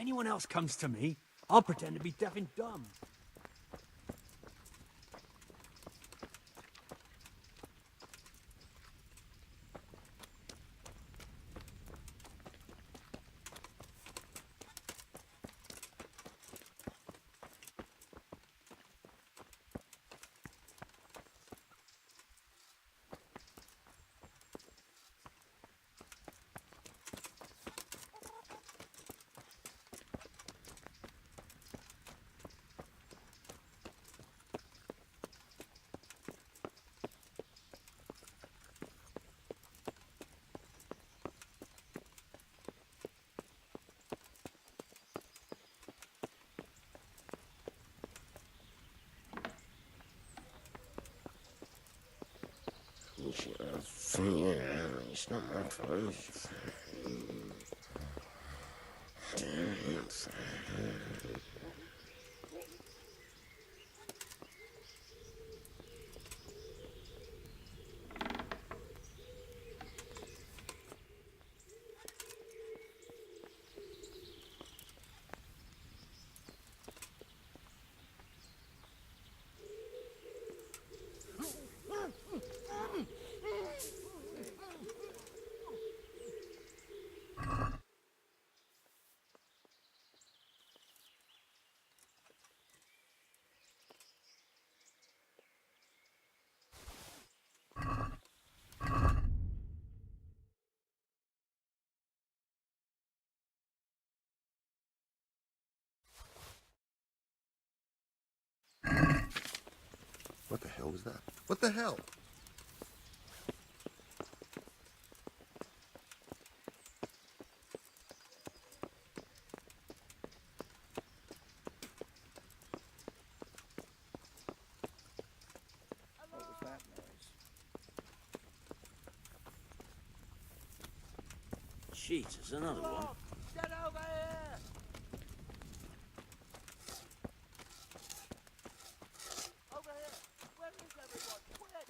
anyone else comes to me, I'll pretend to be deaf and dumb. It's not my fault. What the hell was that? What the hell? What was that noise? Jesus, another one. Get over here! Over here! Where is everyone? Quick!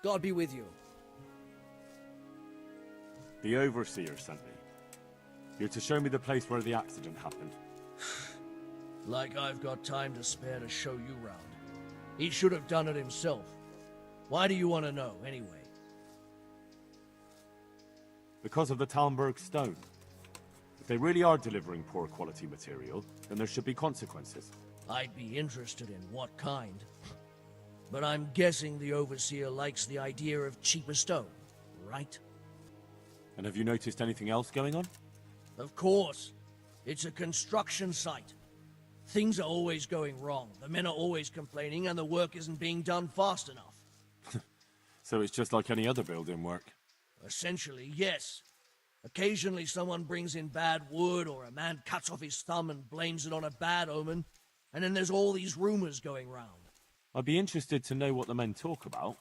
God be with you. The Overseer sent me. You're to show me the place where the accident happened. Like I've got time to spare to show you round. He should have done it himself. Why do you want to know, anyway? Because of the Talmberg stone. If they really are delivering poor quality material, then there should be consequences. I'd be interested in what kind. But I'm guessing the Overseer likes the idea of cheaper stone, right? And have you noticed anything else going on? Of course. It's a construction site. Things are always going wrong. The men are always complaining, and the work isn't being done fast enough. So it's just like any other building work? Essentially, yes. Occasionally someone brings in bad wood, or a man cuts off his thumb and blames it on a bad omen, and then there's all these rumors going round. I'd be interested to know what the men talk about.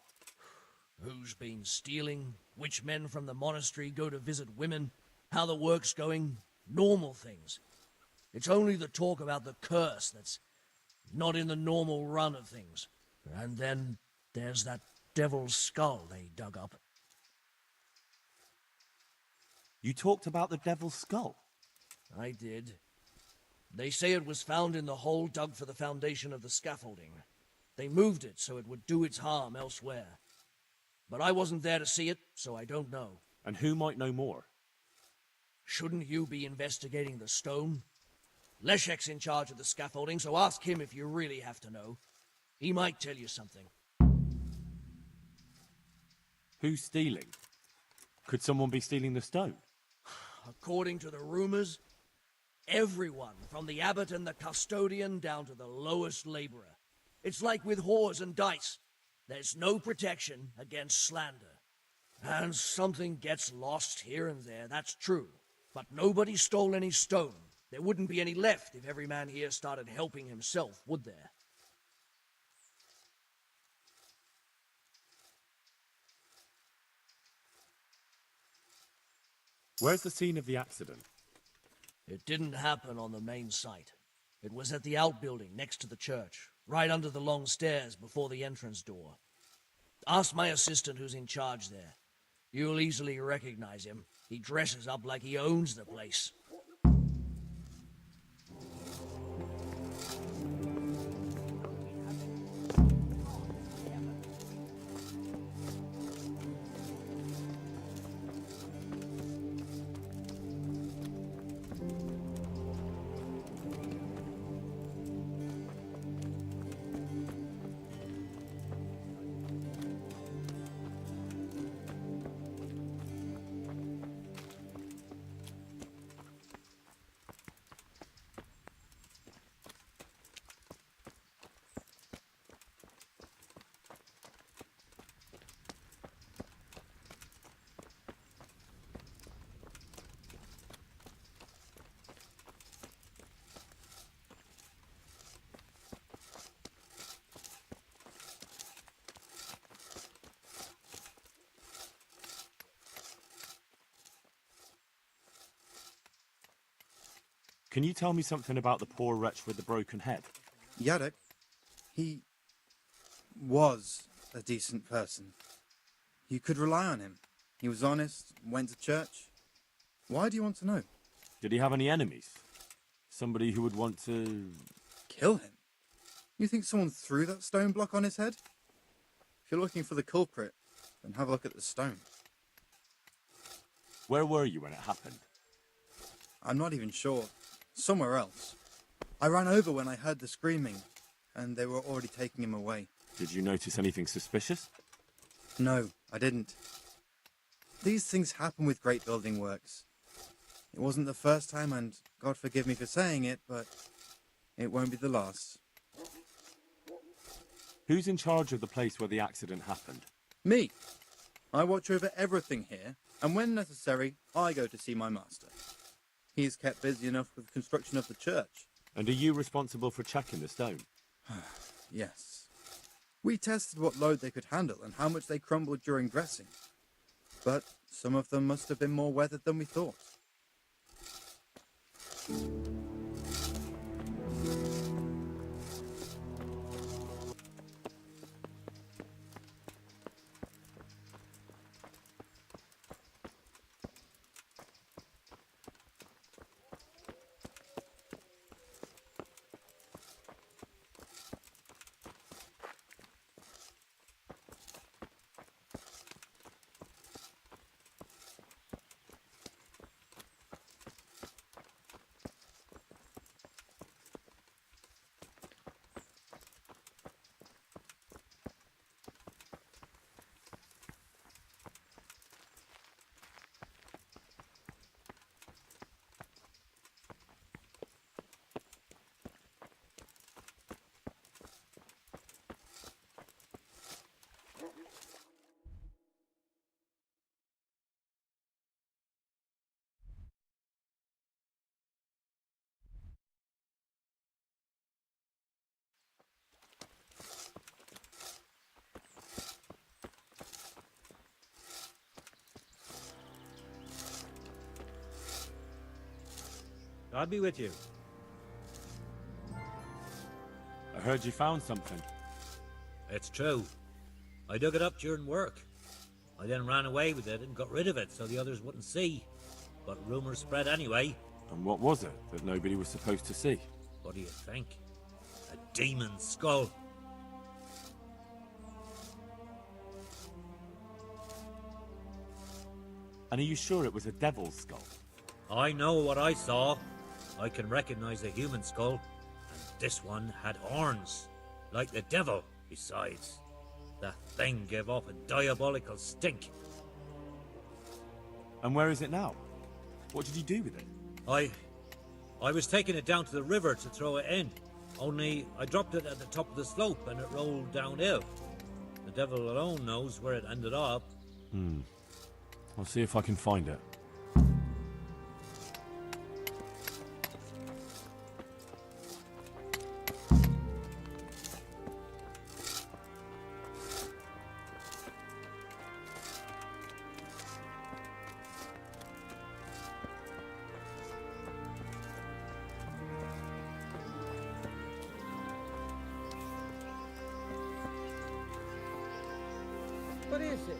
Who's been stealing, which men from the monastery go to visit women, how the work's going, normal things. It's only the talk about the curse that's not in the normal run of things. And then there's that devil's skull they dug up. You talked about the Devil's Skull? I did. They say it was found in the hole dug for the foundation of the scaffolding. They moved it so it would do its harm elsewhere. But I wasn't there to see it, so I don't know. And who might know more? Shouldn't you be investigating the stone? Leszek's in charge of the scaffolding, so ask him if you really have to know. He might tell you something. Who's stealing? Could someone be stealing the stone? According to the rumors, everyone, from the abbot and the custodian down to the lowest laborer. It's like with whores and dice. There's no protection against slander. And something gets lost here and there, that's true. But nobody stole any stone. There wouldn't be any left if every man here started helping himself, would there? Where's the scene of the accident? It didn't happen on the main site. It was at the outbuilding next to the church, right under the long stairs before the entrance door. Ask my assistant who's in charge there. You'll easily recognize him. He dresses up like he owns the place. Can you tell me something about the poor wretch with the broken head? Yarek, he was a decent person. You could rely on him. He was honest, went to church. Why do you want to know? Did he have any enemies? Somebody who would want to... Kill him? You think someone threw that stone block on his head? If you're looking for the culprit, then have a look at the stone. Where were you when it happened? I'm not even sure. Somewhere else. I ran over when I heard the screaming, and they were already taking him away. Did you notice anything suspicious? No, I didn't. These things happen with great building works. It wasn't the first time, and God forgive me for saying it, but it won't be the last. Who's in charge of the place where the accident happened? Me. I watch over everything here, and when necessary, I go to see my master. He is kept busy enough with the construction of the church. And are you responsible for checking the stone? Yes. We tested what load they could handle and how much they crumbled during dressing. But some of them must have been more weathered than we thought. I'll be with you. I heard you found something. It's true. I dug it up during work. I then ran away with it and got rid of it so the others wouldn't see. But rumors spread anyway. And what was it that nobody was supposed to see? What do you think? A demon skull. And are you sure it was a devil's skull? I know what I saw. I can recognize a human skull. And this one had horns. Like the devil, besides. That thing gave off a diabolical stink. And where is it now? What did you do with it? I was taking it down to the river to throw it in. Only I dropped it at the top of the slope and it rolled downhill. The devil alone knows where it ended up. I'll see if I can find it. What is it?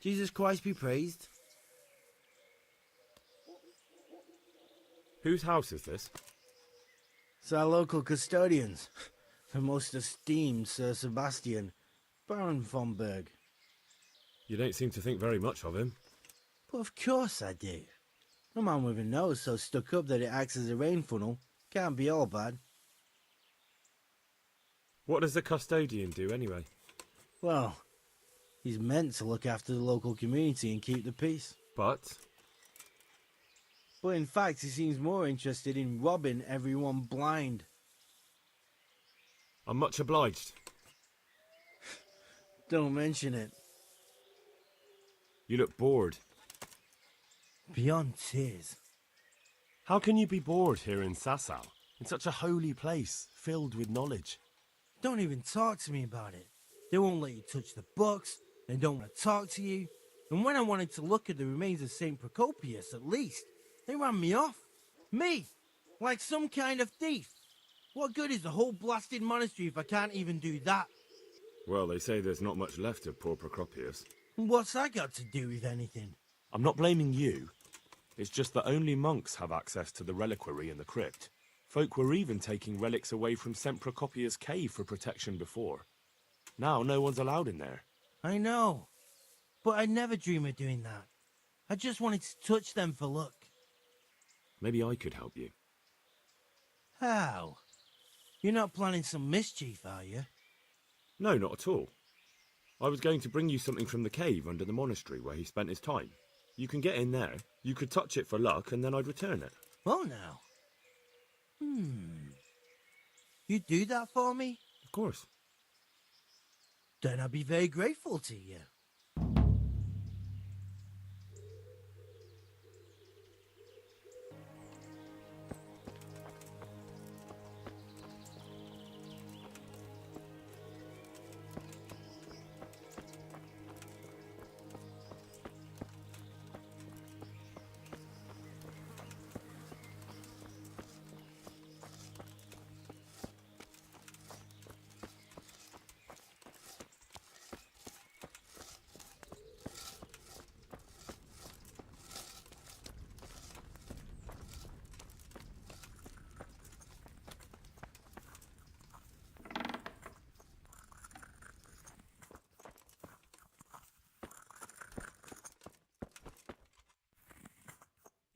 Jesus Christ be praised. Whose house is this? It's our local custodians. The most esteemed Sir Sebastian, Baron von Berg. You don't seem to think very much of him. But of course I do. A man with a nose so stuck up that it acts as a rain funnel can't be all bad. What does the custodian do anyway? Well, he's meant to look after the local community and keep the peace. But in fact, he seems more interested in robbing everyone blind. I'm much obliged. Don't mention it. You look bored. Beyond tears. How can you be bored here in Sasau? In such a holy place, filled with knowledge. Don't even talk to me about it. They won't let you touch the books. They don't want to talk to you. And when I wanted to look at the remains of St. Procopius, at least, they ran me off. Me! Like some kind of thief. What good is the whole blasted monastery if I can't even do that? Well, they say there's not much left of poor Procopius. And what's that got to do with anything? I'm not blaming you. It's just that only monks have access to the reliquary in the crypt. Folk were even taking relics away from St. Procopius' cave for protection before. Now no one's allowed in there. I know. But I'd never dream of doing that. I just wanted to touch them for luck. Maybe I could help you. How? You're not planning some mischief, are you? No, not at all. I was going to bring you something from the cave under the monastery where he spent his time. You can get in there, you could touch it for luck, and then I'd return it. Well now. You'd do that for me? Of course. Then I'd be very grateful to you.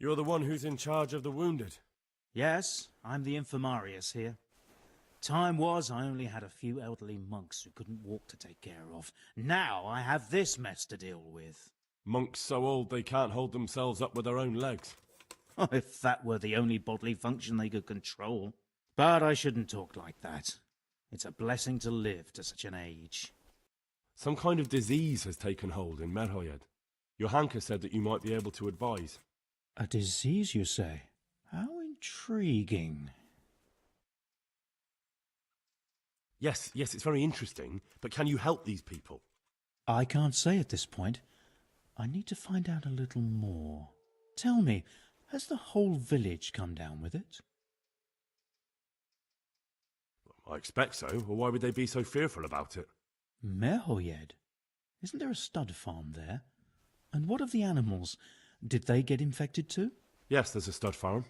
You're the one who's in charge of the wounded. Yes, I'm the infirmarius here. Time was I only had a few elderly monks who couldn't walk to take care of. Now I have this mess to deal with. Monks so old they can't hold themselves up with their own legs. Oh, if that were the only bodily function they could control. But I shouldn't talk like that. It's a blessing to live to such an age. Some kind of disease has taken hold in Merhojed. Your Hanker said that you might be able to advise. A disease, you say? How intriguing. Yes, it's very interesting, but can you help these people? I can't say at this point. I need to find out a little more. Tell me, has the whole village come down with it? I expect so, or why would they be so fearful about it? Merhojed? Isn't there a stud farm there? And what of the animals? Did they get infected too? Yes, there's a stud farm.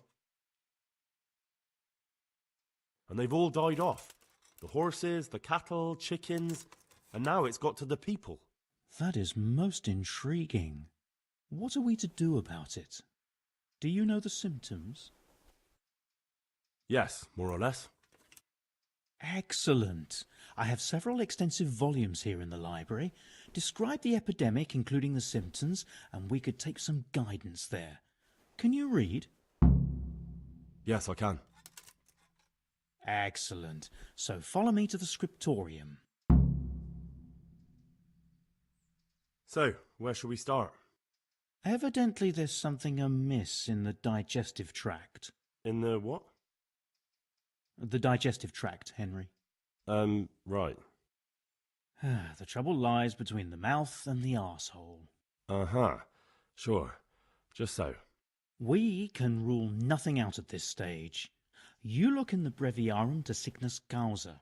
And they've all died off. The horses, the cattle, chickens, and now it's got to the people. That is most intriguing. What are we to do about it? Do you know the symptoms? Yes, more or less. Excellent. I have several extensive volumes here in the library. Describe the epidemic, including the symptoms, and we could take some guidance there. Can you read? Yes, I can. Excellent. So follow me to the scriptorium. So, where shall we start? Evidently there's something amiss in the digestive tract. In the what? The digestive tract, Henry. Right. The trouble lies between the mouth and the arsehole. Uh-huh. Sure. Just so. We can rule nothing out at this stage. You look in the Breviarium de Sickness Causa.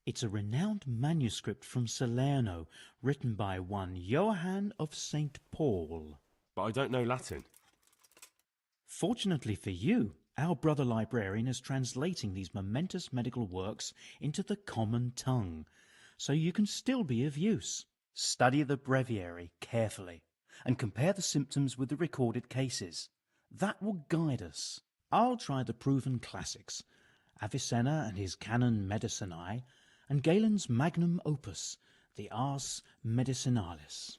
It's a renowned manuscript from Salerno, written by one Johann of St. Paul. But I don't know Latin. Fortunately for you, our brother librarian is translating these momentous medical works into the common tongue, so you can still be of use. Study the breviary carefully, and compare the symptoms with the recorded cases. That will guide us. I'll try the proven classics, Avicenna and his Canon Medicinae, and Galen's magnum opus, the Ars Medicinalis.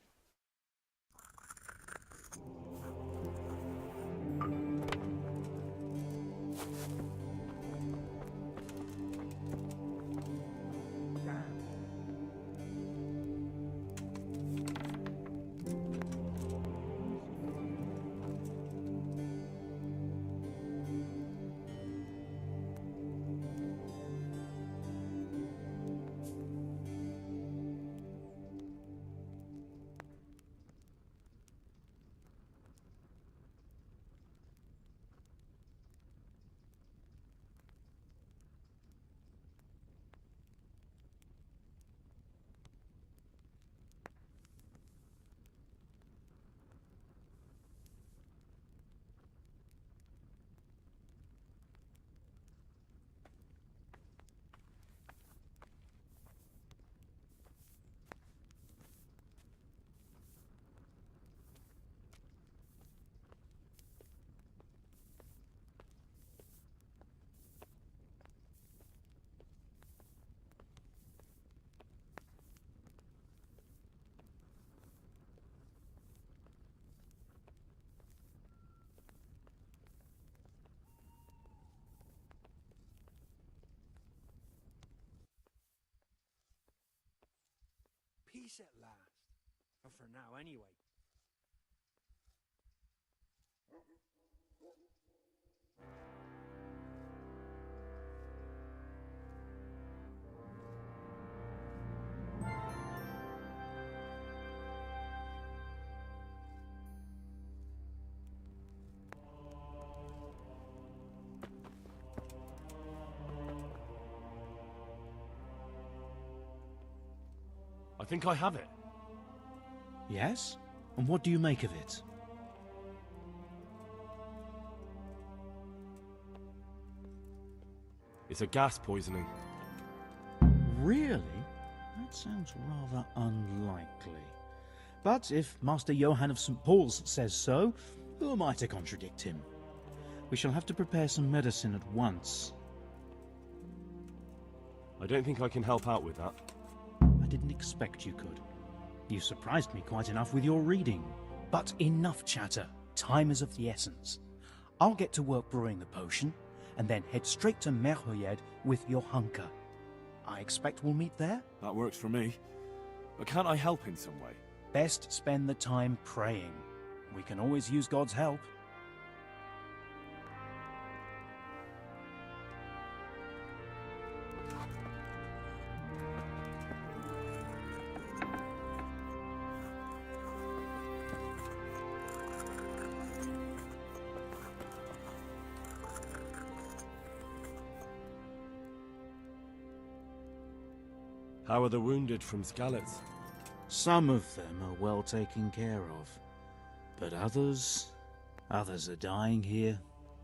Peace at last. Or for now, anyway. I think I have it. Yes? And what do you make of it? It's a gas poisoning. Really? That sounds rather unlikely. But if Master Johann of St. Paul's says so, who am I to contradict him? We shall have to prepare some medicine at once. I don't think I can help out with that. I didn't expect you could. You surprised me quite enough with your reading. But enough chatter. Time is of the essence. I'll get to work brewing the potion, and then head straight to Merhojed with Johanka. I expect we'll meet there? That works for me. But can't I help in some way? Best spend the time praying. We can always use God's help. How are the wounded from Skalitz? Some of them are well taken care of. But others are dying here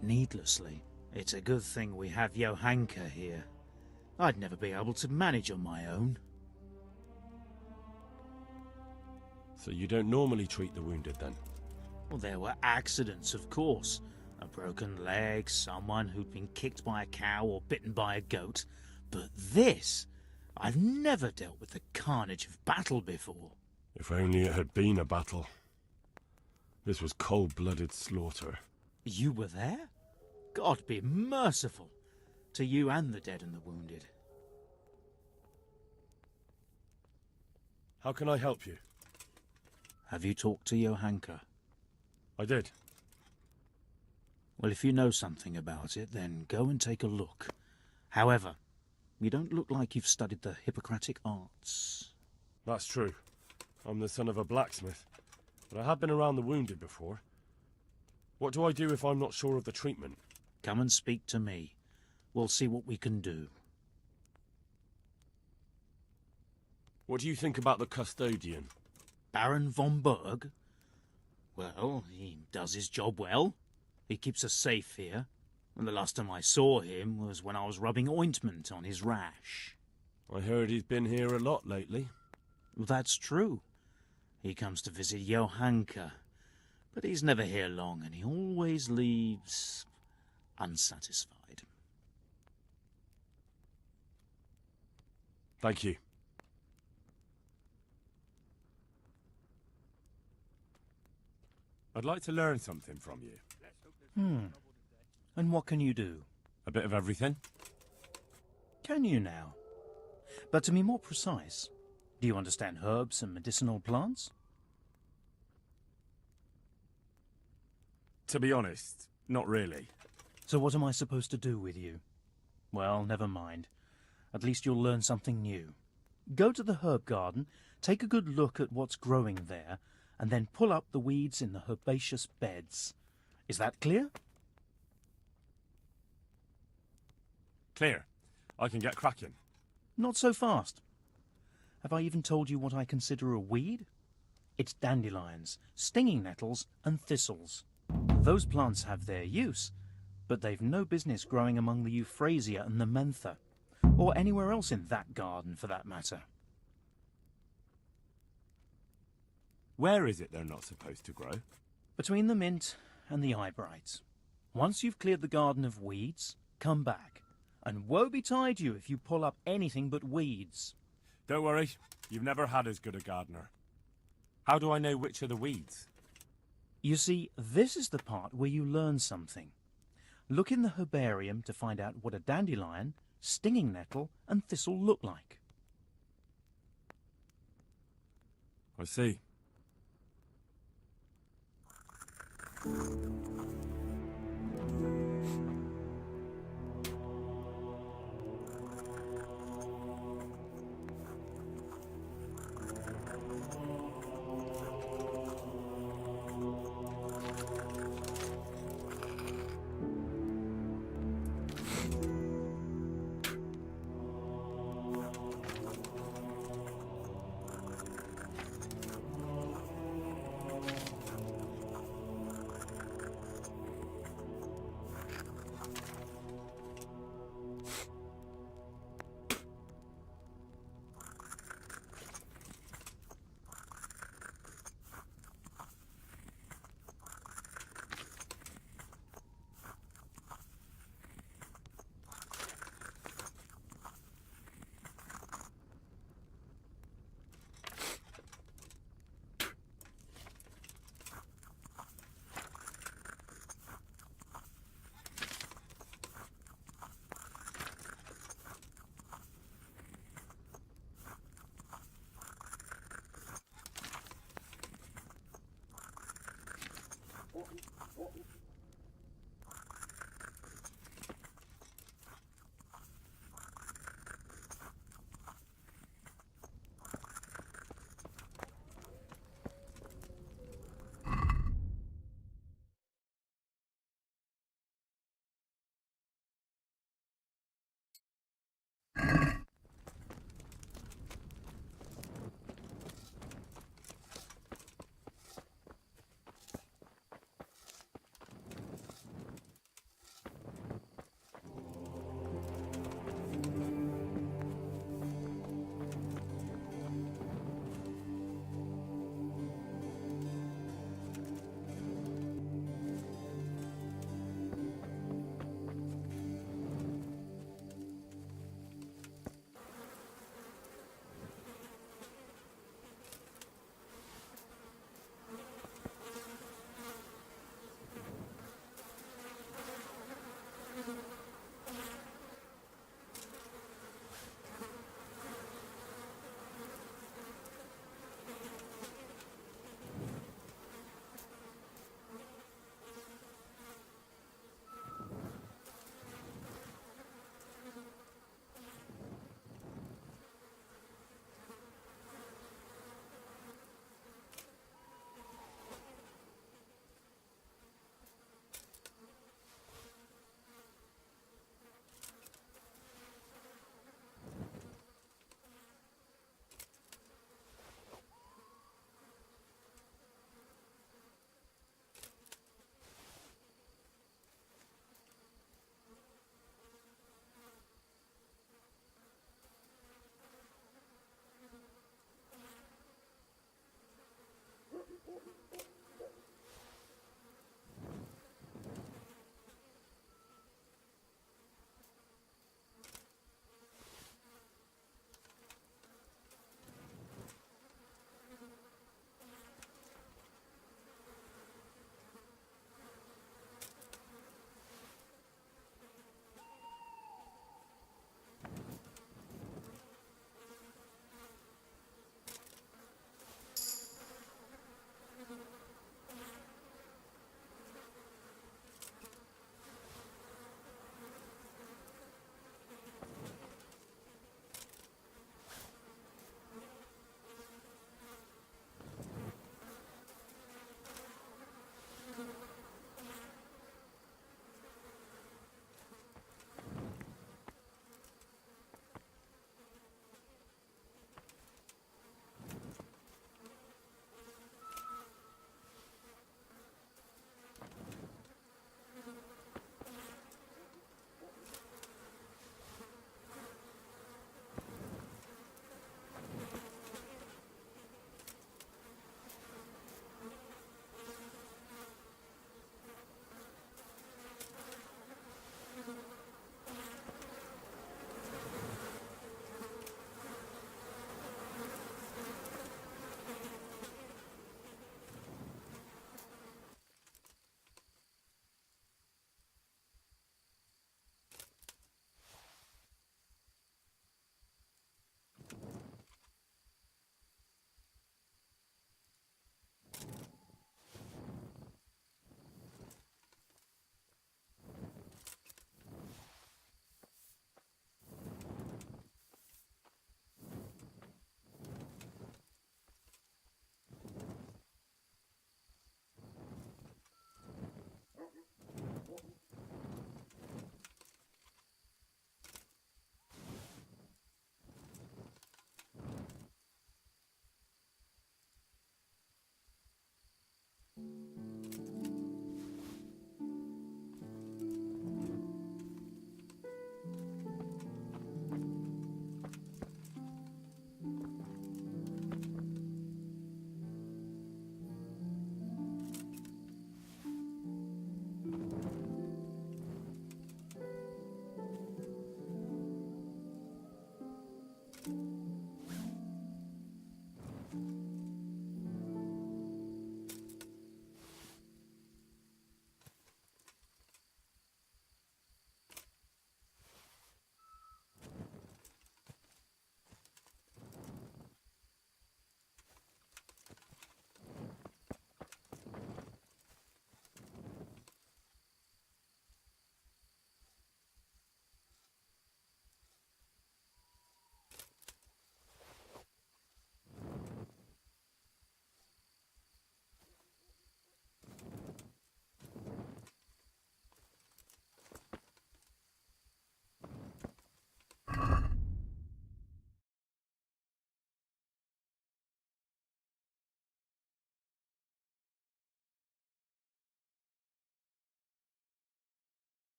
needlessly. It's a good thing we have Johanka here. I'd never be able to manage on my own. So you don't normally treat the wounded then? Well, there were accidents, of course. A broken leg, someone who'd been kicked by a cow or bitten by a goat. But this... I've never dealt with the carnage of battle before. If only it had been a battle. This was cold-blooded slaughter. You were there? God be merciful to you and the dead and the wounded. How can I help you? Have you talked to Johanka? I did. Well, if you know something about it, then go and take a look. However, you don't look like you've studied the Hippocratic arts. That's true. I'm the son of a blacksmith, but I have been around the wounded before. What do I do if I'm not sure of the treatment? Come and speak to me. We'll see what we can do. What do you think about the custodian? Baron von Berg? Well, he does his job well. He keeps us safe here. And the last time I saw him was when I was rubbing ointment on his rash. I heard he's been here a lot lately. Well, that's true. He comes to visit Johanka. But he's never here long, and he always leaves unsatisfied. Thank you. I'd like to learn something from you. And what can you do? A bit of everything. Can you now? But to be more precise, do you understand herbs and medicinal plants? To be honest, not really. So what am I supposed to do with you? Well, never mind. At least you'll learn something new. Go to the herb garden, take a good look at what's growing there, and then pull up the weeds in the herbaceous beds. Is that clear? Clear. I can get cracking. Not so fast. Have I even told you what I consider a weed? It's dandelions, stinging nettles, and thistles. Those plants have their use, but they've no business growing among the euphrasia and the mentha, or anywhere else in that garden for that matter. Where is it they're not supposed to grow? Between the mint and the eyebrights. Once you've cleared the garden of weeds, come back. And woe betide you if you pull up anything but weeds. Don't worry, you've never had as good a gardener. How do I know which are the weeds? You see, this is the part where you learn something. Look in the herbarium to find out what a dandelion, stinging nettle, and thistle look like. I see.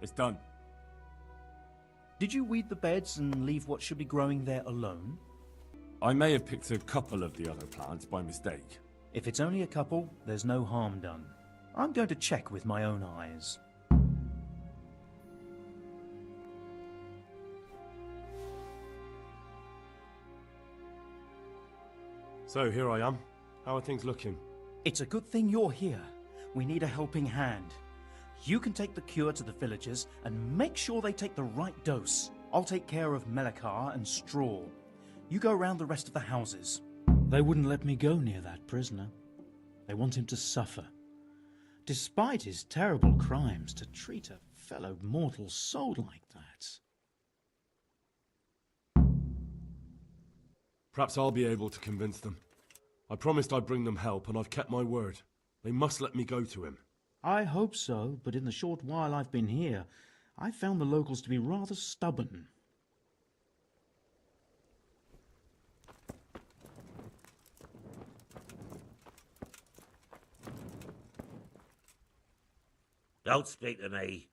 It's done. Did you weed the beds and leave what should be growing there alone? I may have picked a couple of the other plants by mistake. If it's only a couple, there's no harm done. I'm going to check with my own eyes. So here I am. How are things looking? It's a good thing you're here. We need a helping hand. You can take the cure to the villagers and make sure they take the right dose. I'll take care of Melakar and Straw. You go around the rest of the houses. They wouldn't let me go near that prisoner. They want him to suffer. Despite his terrible crimes, to treat a fellow mortal soul like that. Perhaps I'll be able to convince them. I promised I'd bring them help, and I've kept my word. They must let me go to him. I hope so, but in the short while I've been here, I've found the locals to be rather stubborn. Don't speak to me.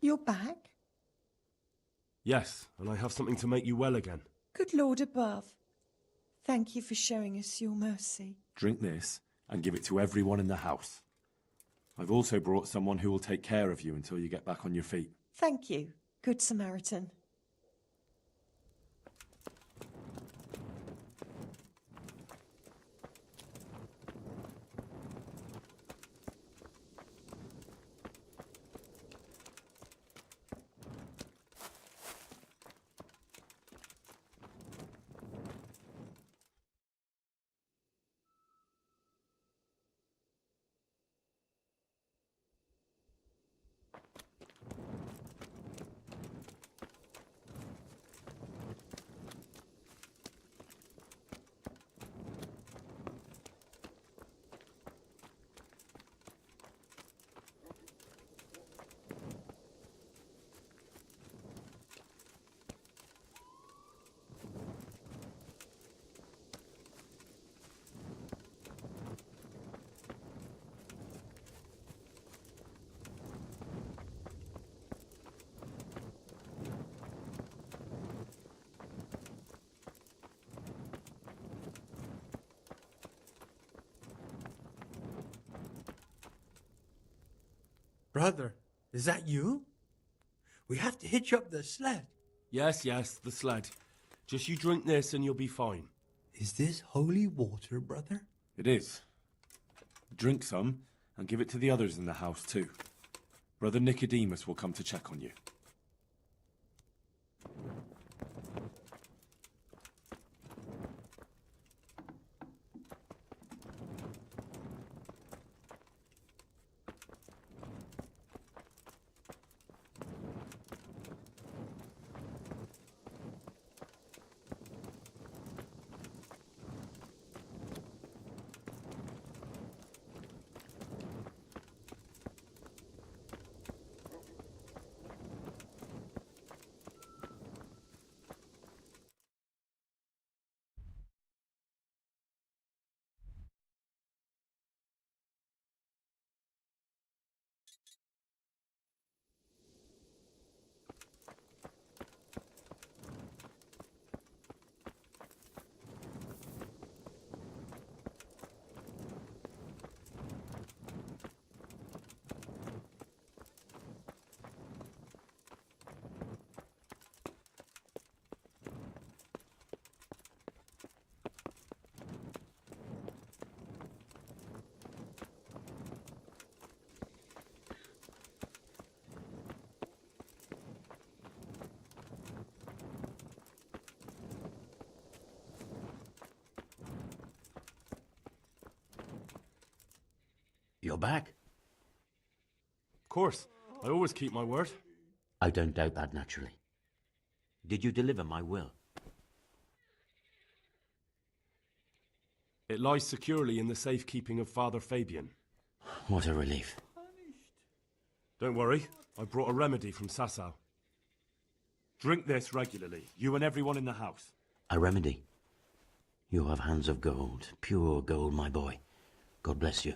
You're back? Yes, and I have something to make you well again. Good Lord above. Thank you for showing us your mercy. Drink this and give it to everyone in the house. I've also brought someone who will take care of you until you get back on your feet. Thank you, Good Samaritan. Brother, is that you? We have to hitch up the sled. Yes, the sled. Just you drink this and you'll be fine. Is this holy water, brother? It is. Drink some and give it to the others in the house too. Brother Nicodemus will come to check on you. You're back? Of course. I always keep my word. I don't doubt that, naturally. Did you deliver my will? It lies securely in the safekeeping of Father Fabian. What a relief. Don't worry, I brought a remedy from Sasau. Drink this regularly, you and everyone in the house. A remedy? You have hands of gold, pure gold, my boy. God bless you.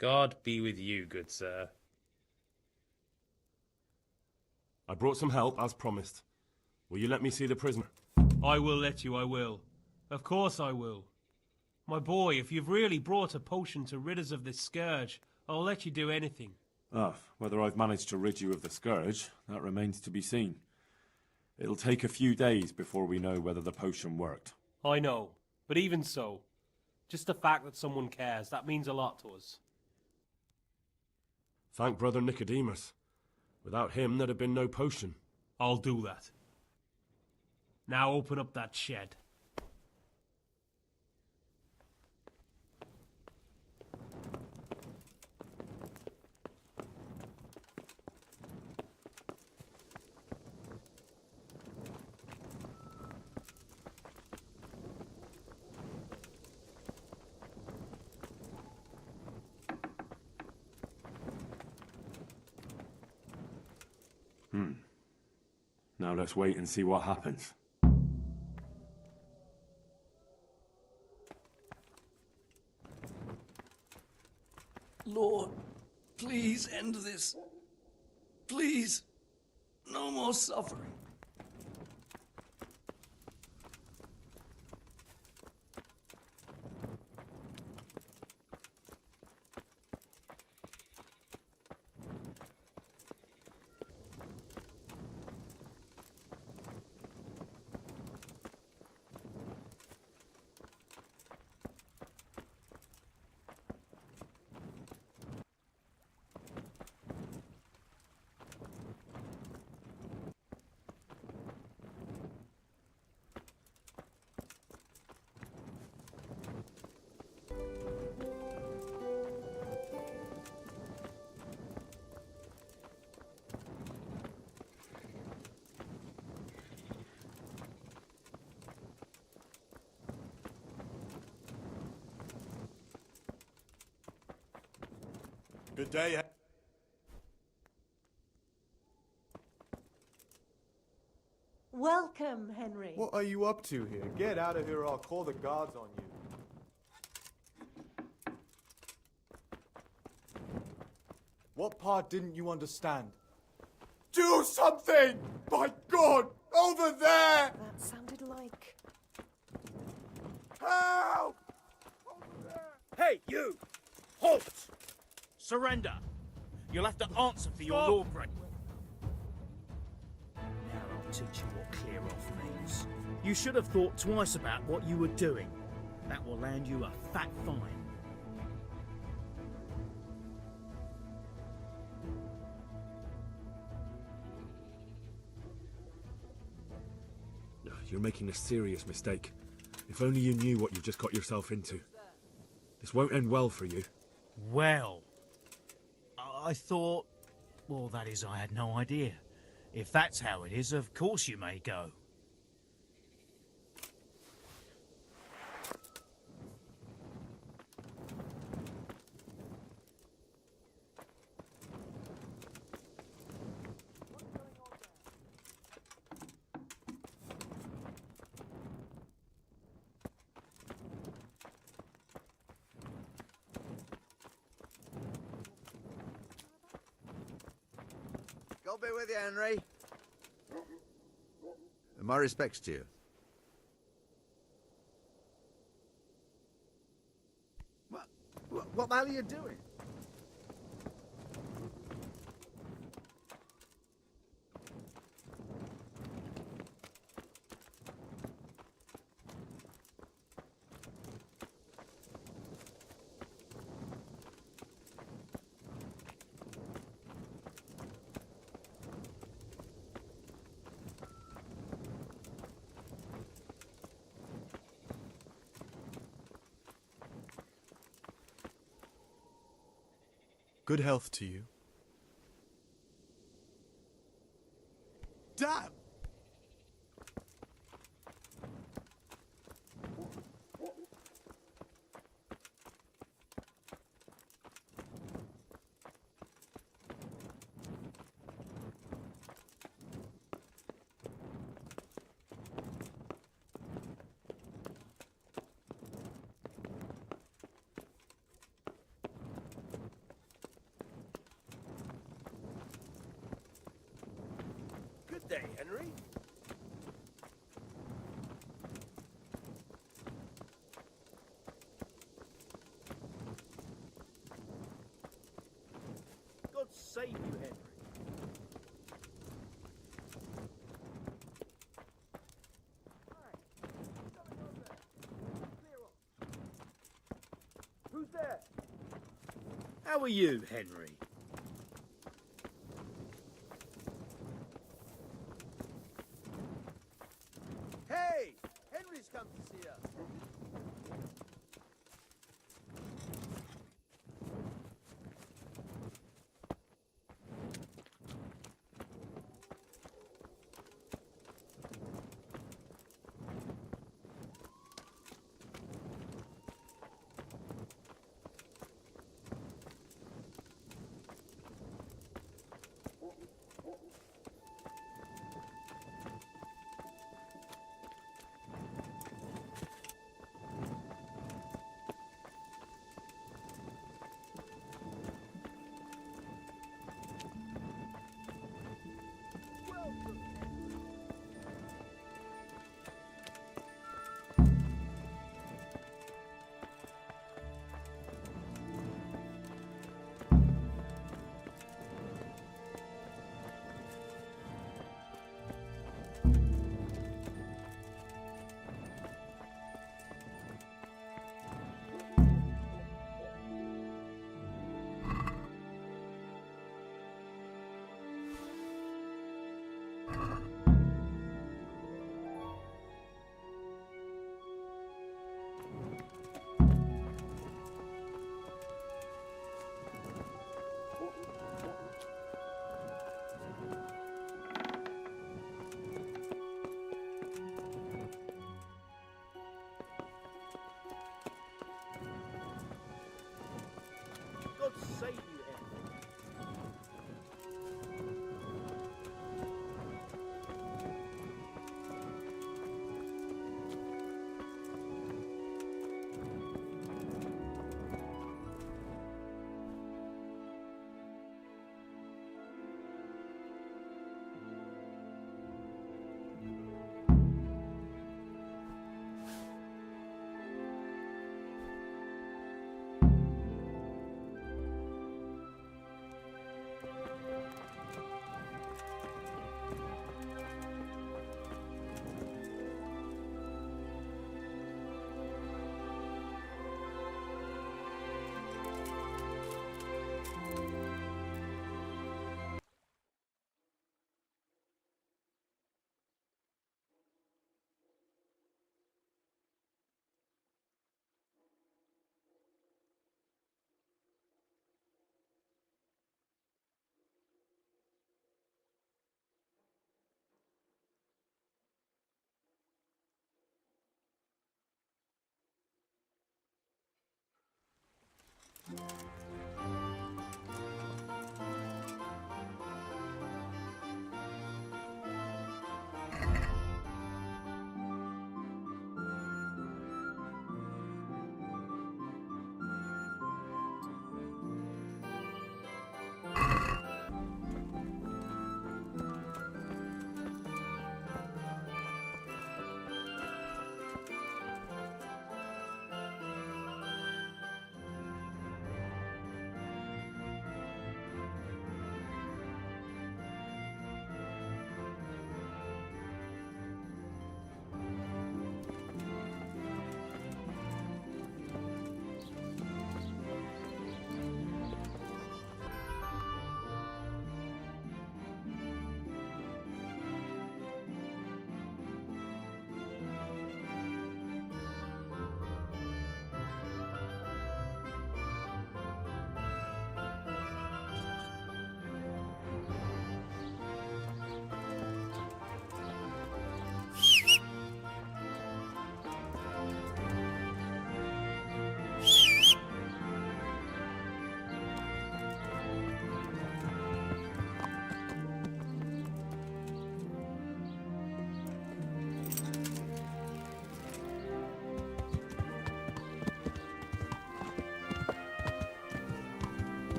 God be with you, good sir. I brought some help, as promised. Will you let me see the prisoner? I will let you, I will. Of course I will. My boy, if you've really brought a potion to rid us of this scourge, I'll let you do anything. Ah, whether I've managed to rid you of the scourge, that remains to be seen. It'll take a few days before we know whether the potion worked. I know, but even so, just the fact that someone cares, that means a lot to us. Thank Brother Nicodemus. Without him, there'd have been no potion. I'll do that. Now open up that shed. Now let's wait and see what happens. Lord, please end this. Please, no more suffering. Good day. Welcome, Henry. What are you up to here? Get out of here or I'll call the guards on you. What part didn't you understand? Do something! By God! Over there! That sounded like... Help! Hey, you! Halt! Surrender! You'll have to answer for your lawbreaking. Now I'll teach you what clear off means. You should have thought twice about what you were doing. That will land you a fat fine. You're making a serious mistake. If only you knew what you've just got yourself into. This won't end well for you. Well, I thought... Well, that is, I had no idea. If that's how it is, of course you may go. God be with you, Henry. My respects to you. What the hell are you doing? Good health to you. Damn! Good day, Henry. God save you, Henry. Who's there? How are you, Henry? Hey! Henry's come to see us. God save you, Henry.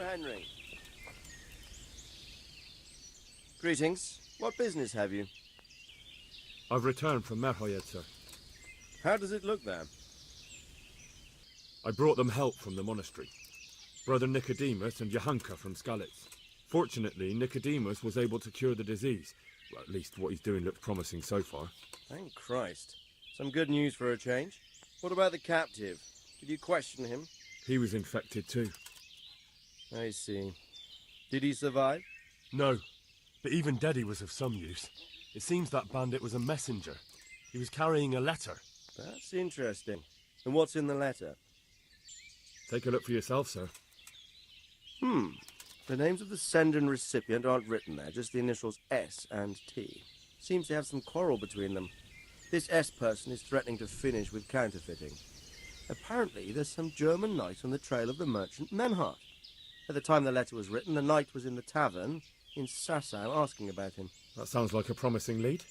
Henry. Greetings. What business have you? I've returned from Merhojed, sir. How does it look there? I brought them help from the monastery. Brother Nicodemus and Johanka from Skalitz. Fortunately, Nicodemus was able to cure the disease. Well, at least what he's doing looks promising so far. Thank Christ. Some good news for a change. What about the captive? Did you question him? He was infected too. I see. Did he survive? No, but even dead he was of some use. It seems that bandit was a messenger. He was carrying a letter. That's interesting. And what's in the letter? Take a look for yourself, sir. The names of the sender and recipient aren't written there, just the initials S and T. Seems to have some quarrel between them. This S person is threatening to finish with counterfeiting. Apparently, there's some German knight on the trail of the merchant Merhojed. At the time the letter was written, the knight was in the tavern in Sasau asking about him. That sounds like a promising lead.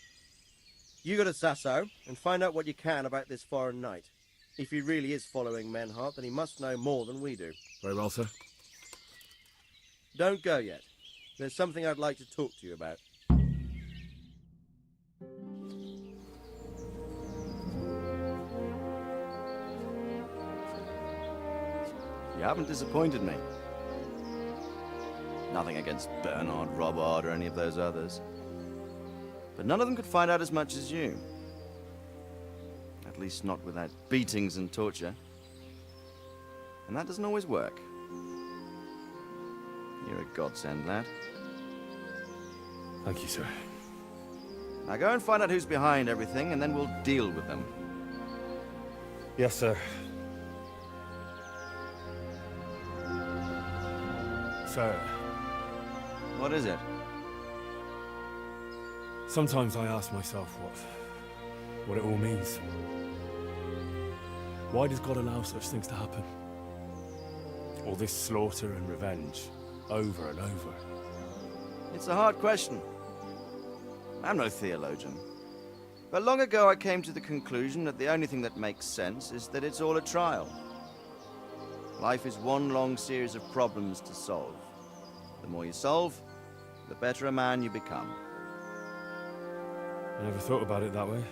You go to Sasau and find out what you can about this foreign knight. If he really is following Merhojed, then he must know more than we do. Very well, sir. Don't go yet. There's something I'd like to talk to you about. You haven't disappointed me. Nothing against Bernard, Robert, or any of those others. But none of them could find out as much as you. At least not without beatings and torture. And that doesn't always work. You're a godsend, lad. Thank you, sir. Now go and find out who's behind everything, and then we'll deal with them. Yes, sir. Sir. What is it? Sometimes I ask myself what it all means. Why does God allow such things to happen? All this slaughter and revenge, over and over. It's a hard question. I'm no theologian. But long ago I came to the conclusion that the only thing that makes sense is that it's all a trial. Life is one long series of problems to solve. The more you solve, the better a man you become. I never thought about it that way.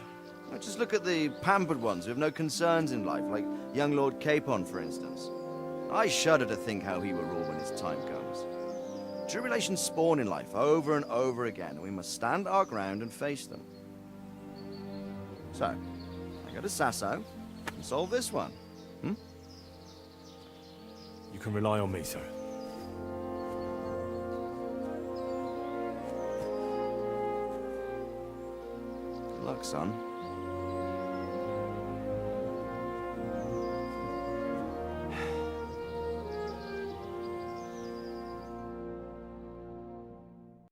Now just look at the pampered ones who have no concerns in life, like young Lord Capon, for instance. I shudder to think how he will rule when his time comes. Tribulations spawn in life over and over again, and we must stand our ground and face them. So, I go to Sasau and solve this one. You can rely on me, sir. Good luck, son.